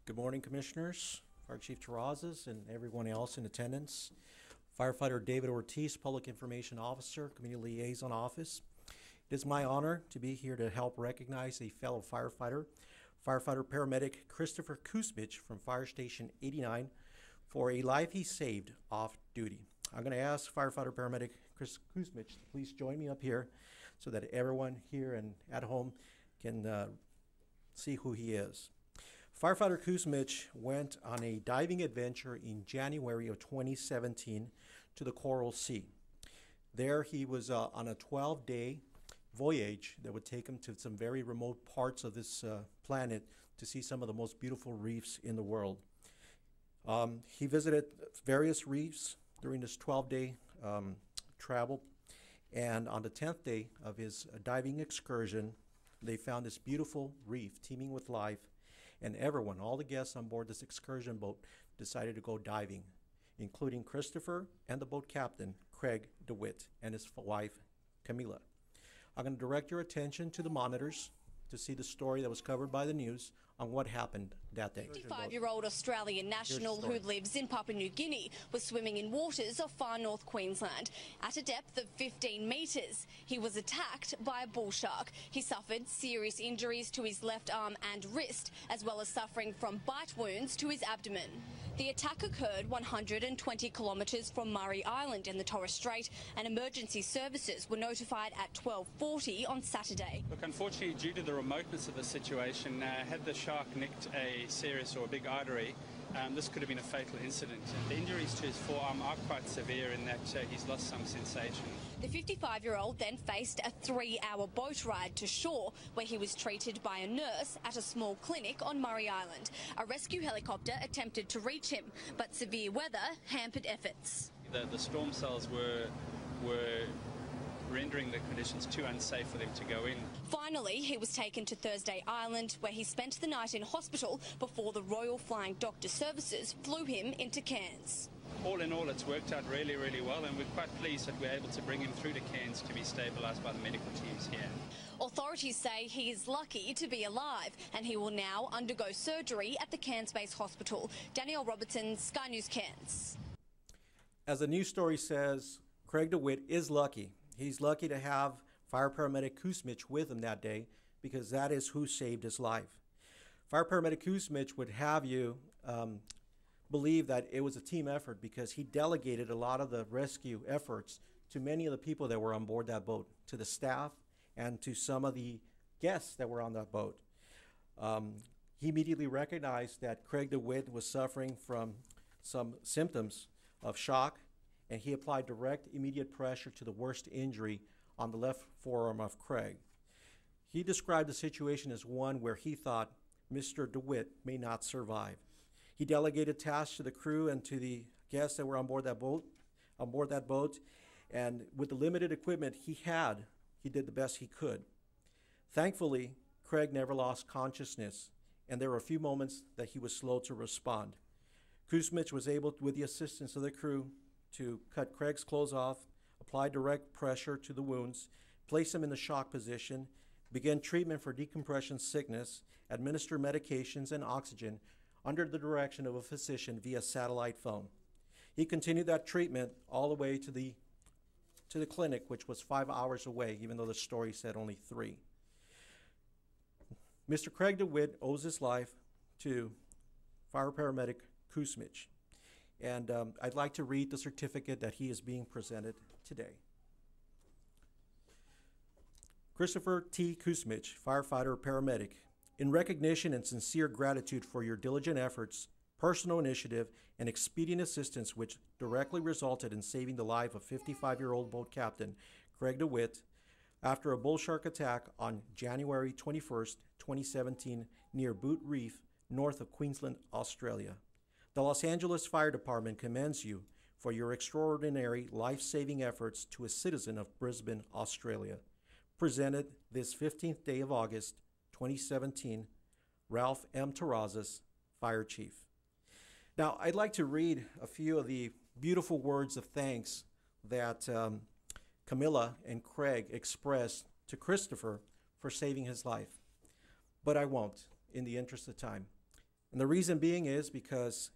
Good morning, Commissioners, Fire Chief Terrazas, and everyone else in attendance. Firefighter David Ortiz, Public Information Officer, Community Liaison Office. It is my honor to be here to help recognize a fellow firefighter, paramedic Christopher Kuzmich from Fire Station 89 for a life he saved off duty. I'm going to ask firefighter paramedic Chris Kuzmich to please join me up here so that everyone here and at home can see who he is. Firefighter Kuzmich went on a diving adventure in January of 2017 to the Coral Sea. There he was on a 12-day voyage that would take him to some very remote parts of this planet to see some of the most beautiful reefs in the world. He visited various reefs during this 12-day travel, and on the 10th day of his diving excursion, they found this beautiful reef teeming with life, and everyone, all the guests on board this excursion boat, decided to go diving, including Christopher and the boat captain, Craig DeWitt, and his wife, Camila. I'm going to direct your attention to the monitors to see the story that was covered by the news on what happened that day. 55-year-old Australian national who lives in Papua New Guinea was swimming in waters of far north Queensland. At a depth of 15 metres, he was attacked by a bull shark. He suffered serious injuries to his left arm and wrist, as well as suffering from bite wounds to his abdomen. The attack occurred 120 kilometres from Murray Island in the Torres Strait, and emergency services were notified at 12:40 on Saturday. Look, unfortunately, due to the remoteness of the situation, had the shark nicked a serious or a big artery, this could have been a fatal incident. The injuries to his forearm are quite severe in that he's lost some sensation. The 55-year-old then faced a 3-hour boat ride to shore, where he was treated by a nurse at a small clinic on Murray Island. A rescue helicopter attempted to reach him, but severe weather hampered efforts. The storm cells were rendering the conditions too unsafe for them to go in. Finally, he was taken to Thursday Island, where he spent the night in hospital before the Royal Flying Doctor Services flew him into Cairns. All in all, it's worked out really, really well, and we're quite pleased that we're able to bring him through to Cairns to be stabilised by the medical teams here. Authorities say he is lucky to be alive, and he will now undergo surgery at the Cairns-based hospital. Danielle Robertson, Sky News Cairns. As the news story says, Craig DeWitt is lucky. He's lucky to have fire paramedic Kuzmich with him that day, because that is who saved his life. Fire paramedic Kuzmich would have you believe that it was a team effort, because he delegated a lot of the rescue efforts to many of the people that were on board that boat, to the staff and to some of the guests that were on that boat. He immediately recognized that Craig DeWitt was suffering from some symptoms of shock, and he applied direct, immediate pressure to the worst injury on the left forearm of Craig. He described the situation as one where he thought Mr. DeWitt may not survive. He delegated tasks to the crew and to the guests that were on board that boat, and with the limited equipment he had, he did the best he could. Thankfully, Craig never lost consciousness, and there were a few moments that he was slow to respond. Kuzmich was able, with the assistance of the crew, to cut Craig's clothes off, apply direct pressure to the wounds, place him in the shock position, begin treatment for decompression sickness, administer medications and oxygen under the direction of a physician via satellite phone. He continued that treatment all the way to the clinic, which was 5 hours away, even though the story said only 3. Mr. Craig DeWitt owes his life to fire paramedic Kuzmich. And I'd like to read the certificate that he is being presented today. Christopher T. Kuzmich, firefighter paramedic, in recognition and sincere gratitude for your diligent efforts, personal initiative, and expedient assistance which directly resulted in saving the life of 55-year-old boat captain Craig DeWitt after a bull shark attack on January 21st, 2017 near Boot Reef, north of Queensland, Australia. The Los Angeles Fire Department commends you for your extraordinary life-saving efforts to a citizen of Brisbane, Australia. Presented this 15th day of August, 2017, Ralph M. Terrazas, Fire Chief. Now, I'd like to read a few of the beautiful words of thanks that Camilla and Craig expressed to Christopher for saving his life. But I won't, in the interest of time. And the reason being is because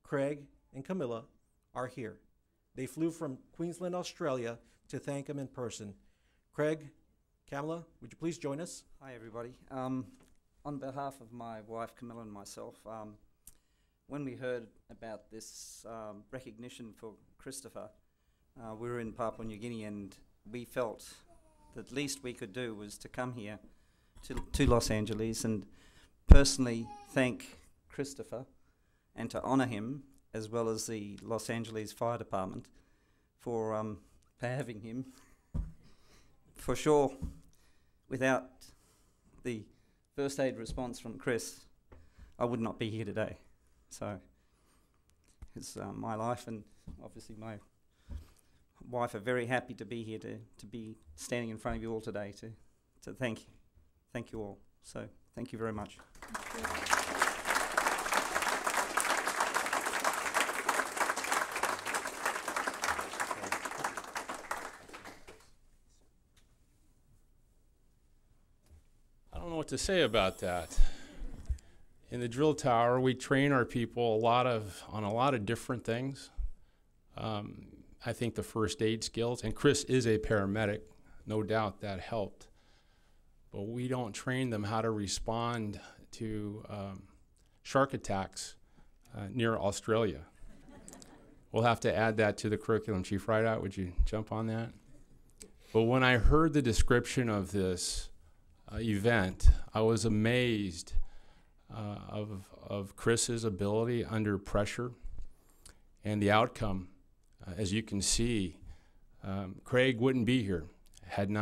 Craig and Camilla are here. They flew from Queensland, Australia to thank him in person. Craig, Camilla, would you please join us? Hi everybody. On behalf of my wife Camilla and myself, when we heard about this recognition for Christopher, we were in Papua New Guinea and we felt that the least we could do was to come here to Los Angeles and personally thank Christopher and to honour him, as well as the Los Angeles Fire Department for having him. For sure, without the first aid response from Chris, I would not be here today. So it's my life, and obviously my wife are very happy to be here, to be standing in front of you all today to thank you all. So thank you very much. I don't know what to say about that. In the drill tower, we train our people on a lot of different things. I think the first aid skills, and Chris is a paramedic, no doubt that helped. But we don't train them how to respond to shark attacks near Australia. We'll have to add that to the curriculum. Chief Rideout, would you jump on that? But when I heard the description of this event, I was amazed of Chris's ability under pressure and the outcome. As you can see, Craig wouldn't be here had he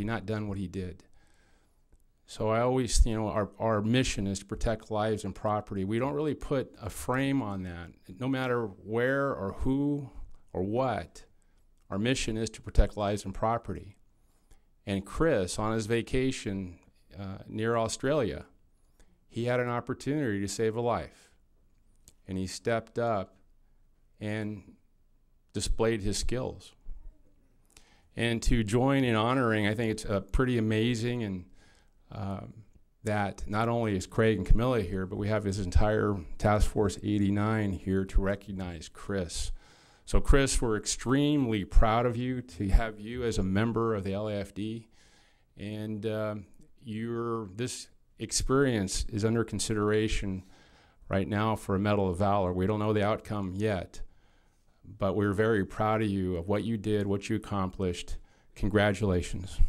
not done what he did. So I always, our mission is to protect lives and property. We don't really put a frame on that. No matter where or who or what, our mission is to protect lives and property. And Chris, on his vacation near Australia, he had an opportunity to save a life. And he stepped up and displayed his skills. And to join in honoring, I think it's pretty amazing, and that not only is Craig and Camilla here, but we have his entire Task Force 89 here to recognize Chris. So Chris, we're extremely proud of you, to have you as a member of the LAFD, and this experience is under consideration right now for a Medal of Valor. We don't know the outcome yet, but we're very proud of you, of what you did, what you accomplished. Congratulations.